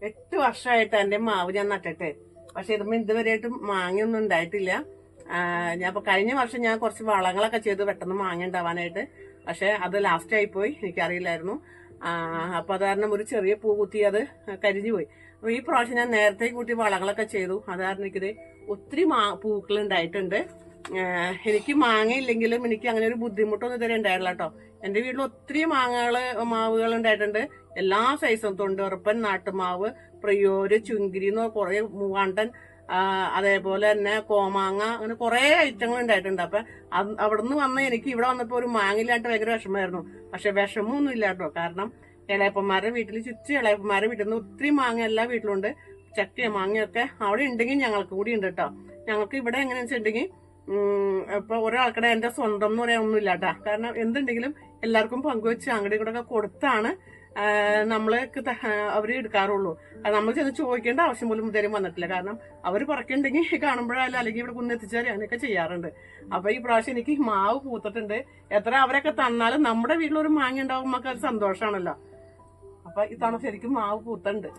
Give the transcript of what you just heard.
8 വർഷമായിട്ട് എന്റെ മാവ് ഞാൻ നട്ടിട്ട്. പക്ഷെ ഇതുവരെയായിട്ടും മാങ്ങയൊന്നും ഉണ്ടായിട്ടില്ല. ഞാൻ ഇപ്പൊ കഴിഞ്ഞ വർഷം ഞാൻ കുറച്ച് വളങ്ങളൊക്കെ ചെയ്ത് പെട്ടെന്ന് മാങ്ങ ഉണ്ടാവാനായിട്ട്. പക്ഷെ അത് ലാസ്റ്റ് ആയിപ്പോയി, എനിക്കറിയില്ലായിരുന്നു. അപ്പൊ അത് കാരണം ഒരു ചെറിയ പൂ കുത്തി അത് കരിഞ്ഞു പോയി. അപ്പൊ ഈ പ്രാവശ്യം ഞാൻ നേരത്തെ കൂട്ടി വളങ്ങളൊക്കെ ചെയ്തു. അത് കാരണം എനിക്കിത് ഒത്തിരി പൂക്കൾ ഉണ്ടായിട്ടുണ്ട്. എനിക്ക് മാങ്ങയില്ലെങ്കിലും എനിക്ക് അങ്ങനെ ഒരു ബുദ്ധിമുട്ടൊന്നും ഇതുവരെ ഉണ്ടായിട്ടില്ല കേട്ടോ. എന്റെ വീട്ടിൽ ഒത്തിരി മാവുകൾ ഉണ്ടായിട്ടുണ്ട്. എല്ലാ സൈസും, തൊണ്ടുറപ്പൻ, നാട്ടുമാവ്, പ്രിയോര്, ചുങ്കിരി എന്ന് കുറെ, മൂവാണ്ടൻ, അതേപോലെ തന്നെ കോമാങ്ങ, അങ്ങനെ കുറെ ഐറ്റങ്ങൾ ഉണ്ടായിട്ടുണ്ട്. അപ്പൊ അവിടുന്ന് വന്ന് എനിക്ക് ഇവിടെ വന്നപ്പോ ഒരു മാങ്ങയില്ലാണ്ട് ഭയങ്കര വിഷമമായിരുന്നു. പക്ഷെ വിഷമമൊന്നും ഇല്ല കേട്ടോ. കാരണം ഇളയപ്പന്മാരുടെ വീട്ടിൽ, ചുറ്റും ഇളയപ്പന്മാരുടെ വീട്ടിൽ നിന്ന് ഒത്തിരി മാങ്ങ എല്ലാ വീട്ടിലുണ്ട്. ചക്കയും മാങ്ങയൊക്കെ അവിടെ ഉണ്ടെങ്കിൽ ഞങ്ങൾക്ക് കൂടി ഉണ്ട് കേട്ടോ. ഞങ്ങൾക്ക് ഇവിടെ എങ്ങനെയാണെന്ന് വെച്ചിട്ടുണ്ടെങ്കിൽ ഇപ്പൊ ഒരാൾക്കടെ എന്റെ സ്വന്തം എന്ന് പറയാൻ ഒന്നും ഇല്ലാട്ടാ. കാരണം എന്തുണ്ടെങ്കിലും എല്ലാവർക്കും പങ്കുവെച്ച് അങ്ങോട്ടും ഇങ്ങോട്ടൊക്കെ കൊടുത്താണ് നമ്മൾക്ക് അവര് എടുക്കാറുള്ളൂ. നമ്മൾ ചെന്ന് ചോദിക്കേണ്ട ആവശ്യം പോലും ഇതുവരെയും വന്നിട്ടില്ല. കാരണം അവർ പറക്കുന്നുണ്ടെങ്കിൽ കാണുമ്പോഴായാലും അല്ലെങ്കിൽ ഇവിടെ കുന്നെത്തിച്ചാൽ അങ്ങനെയൊക്കെ ചെയ്യാറുണ്ട്. അപ്പൊ ഈ പ്രാവശ്യം എനിക്ക് മാവ് പൂത്തിട്ടുണ്ട്. എത്ര അവരൊക്കെ തന്നാലും നമ്മുടെ വീട്ടിലൊരു മാങ്ങ ഉണ്ടാകുമ്പോൾ നമുക്ക് അത് സന്തോഷമാണല്ലോ. അപ്പൊ ഇത്തവണ ശരിക്കും മാവ് പൂത്തുണ്ട്.